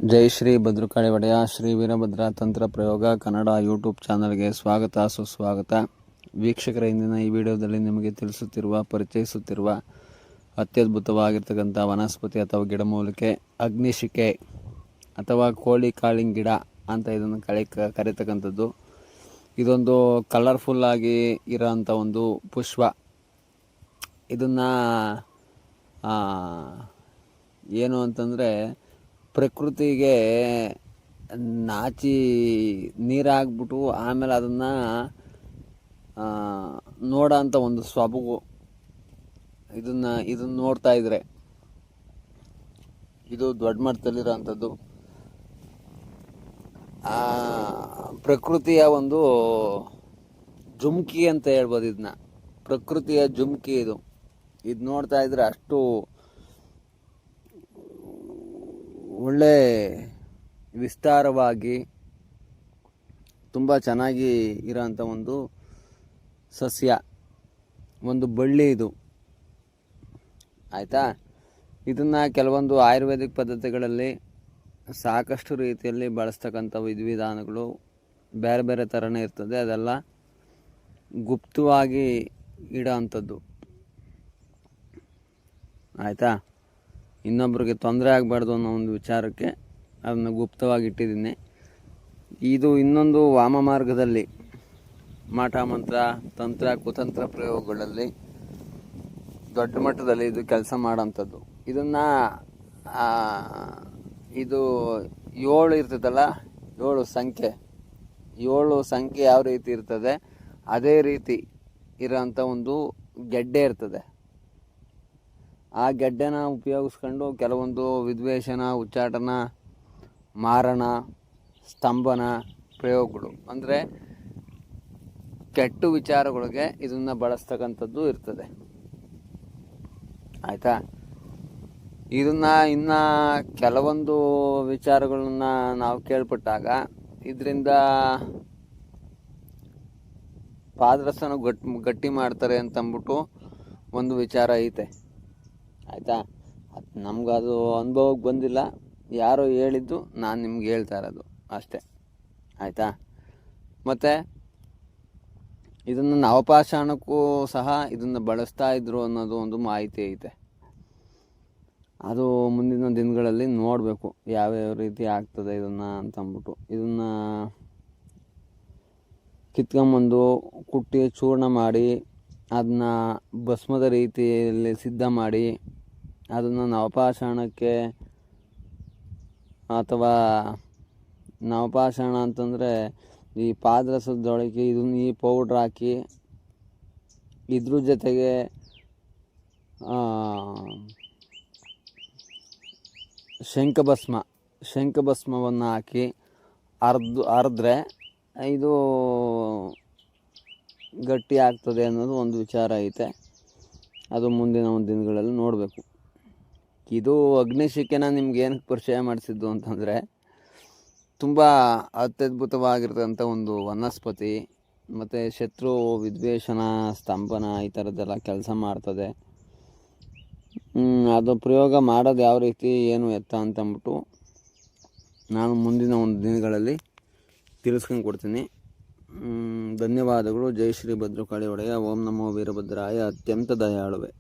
ಜೈ ಶ್ರೀ ಭದ್ರಕಾಳಿ ಒಡೆಯ ಶ್ರೀ ವೀರಭದ್ರ ತಂತ್ರ ಪ್ರಯೋಗ ಕನ್ನಡ ಯೂಟ್ಯೂಬ್ ಚಾನಲ್ಗೆ ಸ್ವಾಗತ ಸುಸ್ವಾಗತ. ವೀಕ್ಷಕರ, ಇಂದಿನ ಈ ವಿಡಿಯೋದಲ್ಲಿ ನಿಮಗೆ ಪರಿಚಯಿಸುತ್ತಿರುವ ಅತ್ಯದ್ಭುತವಾಗಿರ್ತಕ್ಕಂಥ ವನಸ್ಪತಿ ಅಥವಾ ಗಿಡಮೂಲಿಕೆ ಅಗ್ನಿಶಿಖೆ ಅಥವಾ ಕೋಳಿ ಕಾಳಿನ ಗಿಡ ಅಂತ ಇದನ್ನು ಕರೀತಕ್ಕಂಥದ್ದು. ಇದೊಂದು ಕಲರ್ಫುಲ್ಲಾಗಿ ಇರೋಂಥ ಒಂದು ಪುಷ್ಪ. ಇದನ್ನು ಏನು ಅಂತಂದರೆ, ಪ್ರಕೃತಿಗೆ ನಾಚಿ ನೀರಾಗ್ಬಿಟ್ಟು ಆಮೇಲೆ ಅದನ್ನು ನೋಡೋಂಥ ಒಂದು ಸೊಬಗು. ಇದನ್ನು ನೋಡ್ತಾ ಇದ್ರೆ ಇದು ದೊಡ್ಡ ಮಟ್ಟದಲ್ಲಿರೋ ಅಂಥದ್ದು. ಪ್ರಕೃತಿಯ ಒಂದು ಜುಮ್ಕಿ ಅಂತ ಹೇಳ್ಬೋದು. ಇದನ್ನ ಪ್ರಕೃತಿಯ ಜುಮ್ಕಿ. ಇದು ನೋಡ್ತಾ ಇದ್ರೆ ಅಷ್ಟು ಒಳ್ಳೆ ವಿಸ್ತಾರವಾಗಿ ತುಂಬ ಚೆನ್ನಾಗಿ ಇರೋಂಥ ಒಂದು ಸಸ್ಯ, ಒಂದು ಬಳ್ಳಿ ಇದು. ಆಯಿತಾ? ಇದನ್ನು ಕೆಲವೊಂದು ಆಯುರ್ವೇದಿಕ್ ಪದ್ಧತಿಗಳಲ್ಲಿ ಸಾಕಷ್ಟು ರೀತಿಯಲ್ಲಿ ಬಳಸ್ತಕ್ಕಂಥ ವಿಧಿವಿಧಾನಗಳು ಬೇರೆ ಬೇರೆ ಥರನೇ ಇರ್ತದೆ. ಅದೆಲ್ಲ ಗುಪ್ತವಾಗಿ ಇಡೋ ಅಂಥದ್ದು. ಆಯಿತಾ? ಇನ್ನೊಬ್ರಿಗೆ ತೊಂದರೆ ಆಗಬಾರ್ದು ಅನ್ನೋ ಒಂದು ವಿಚಾರಕ್ಕೆ ಅದನ್ನು ಗುಪ್ತವಾಗಿ ಇಟ್ಟಿದ್ದೀನಿ. ಇದು ಇನ್ನೊಂದು ವಾಮ ಮಾರ್ಗದಲ್ಲಿ ಮಾಟ ಮಂತ್ರ, ತಂತ್ರ, ಕುತಂತ್ರ ಪ್ರಯೋಗಗಳಲ್ಲಿ ದೊಡ್ಡ ಮಟ್ಟದಲ್ಲಿ ಇದು ಕೆಲಸ ಮಾಡೋಂಥದ್ದು. ಇದನ್ನು ಇದು 7 ಇರ್ತದಲ್ಲ, 7 ಸಂಖ್ಯೆ ಯಾವ ರೀತಿ ಇರ್ತದೆ ಅದೇ ರೀತಿ ಇರೋಂಥ ಒಂದು ಗೆಡ್ಡೆ ಇರ್ತದೆ. ಆ ಗೆಡ್ಡೆನ ಉಪಯೋಗಿಸ್ಕೊಂಡು ಕೆಲವೊಂದು ವಿದ್ವೇಷಣ, ಉಚ್ಚಾಟನ, ಮಾರಣ, ಸ್ತಂಭನ ಪ್ರಯೋಗಗಳು, ಅಂದರೆ ಕೆಟ್ಟ ವಿಚಾರಗಳಿಗೆ ಇದನ್ನು ಬಳಸ್ತಕ್ಕಂಥದ್ದು ಇರ್ತದೆ. ಆಯಿತಾ? ಇದನ್ನು ಇನ್ನು ಕೆಲವೊಂದು ವಿಚಾರಗಳನ್ನ ನಾವು ಕೇಳ್ಪಟ್ಟಾಗ ಇದರಿಂದ ಪಾದರಸನ ಗಟ್ಟಿ ಮಾಡ್ತಾರೆ ಅಂತಂದ್ಬಿಟ್ಟು ಒಂದು ವಿಚಾರ ಐತೆ. ಆಯಿತಾ? ನಮಗದು ಅನುಭವಕ್ಕೆ ಬಂದಿಲ್ಲ, ಯಾರೋ ಹೇಳಿದ್ದು ನಾನು ನಿಮ್ಗೆ ಹೇಳ್ತಾ ಇರೋದು ಅಷ್ಟೇ. ಆಯಿತಾ? ಮತ್ತು ಇದನ್ನು ನವಪಾಷಾಣಕ್ಕೂ ಸಹ ಇದನ್ನು ಬಳಸ್ತಾ ಇದ್ರು ಅನ್ನೋದು ಒಂದು ಮಾಹಿತಿ ಐತೆ. ಅದು ಮುಂದಿನ ದಿನಗಳಲ್ಲಿ ನೋಡಬೇಕು ಯಾವ್ಯಾವ ರೀತಿ ಆಗ್ತದೆ ಇದನ್ನು ಅಂತಂದ್ಬಿಟ್ಟು. ಇದನ್ನು ಕಿತ್ಕೊಂಬಂದು ಕುಟ್ಟಿ ಚೂರ್ಣ ಮಾಡಿ ಅದನ್ನ ಭಸ್ಮದ ರೀತಿಯಲ್ಲಿ ಸಿದ್ಧ ಮಾಡಿ ಅದನ್ನು ನವಪಾಷಾಣಕ್ಕೆ, ಅಥವಾ ನವಪಾಷಾಣ ಅಂತಂದರೆ ಈ ಪಾದರಸದೊಳಗೆ ಈ ಪೌಡ್ರ್ ಹಾಕಿ ಇದ್ರ ಜೊತೆಗೆ ಶಂಖಭಸ್ಮವನ್ನು ಹಾಕಿ ಅರ್ದ್ರೆ ಇದು ಗಟ್ಟಿ ಆಗ್ತದೆ ಅನ್ನೋದು ಒಂದು ವಿಚಾರ ಐತೆ. ಅದು ಮುಂದಿನ ಒಂದು ದಿನಗಳಲ್ಲಿ ನೋಡಬೇಕು. ಇದು ಅಗ್ನಿಶಿಖೆನ ನಿಮ್ಗೆ ಏನಕ್ಕೆ ಪರಿಚಯ ಮಾಡಿಸಿದ್ದು ಅಂತಂದರೆ, ತುಂಬ ಅತ್ಯದ್ಭುತವಾಗಿರ್ತಕ್ಕಂಥ ಒಂದು ವನಸ್ಪತಿ. ಮತ್ತು ಶತ್ರು ವಿದ್ವೇಷಣ, ಸ್ತಂಭನ ಈ ಥರದ್ದೆಲ್ಲ ಕೆಲಸ ಮಾಡ್ತದೆ. ಅದು ಪ್ರಯೋಗ ಮಾಡೋದು ಯಾವ ರೀತಿ ಏನು ಎತ್ತ ಅಂತಂದ್ಬಿಟ್ಟು ನಾನು ಮುಂದಿನ ಒಂದು ದಿನಗಳಲ್ಲಿ ತಿಳಿಸ್ಕೊಂಡು ಕೊಡ್ತೀನಿ. ಧನ್ಯವಾದಗಳು. ಜೈ ಶ್ರೀ ಭದ್ರಕಾಳಿ ಒಡೆಯ. ಓಂ ನಮೋ ವೀರಭದ್ರಾಯ. ಅತ್ಯಂತ ದಯಾಳುವೆ.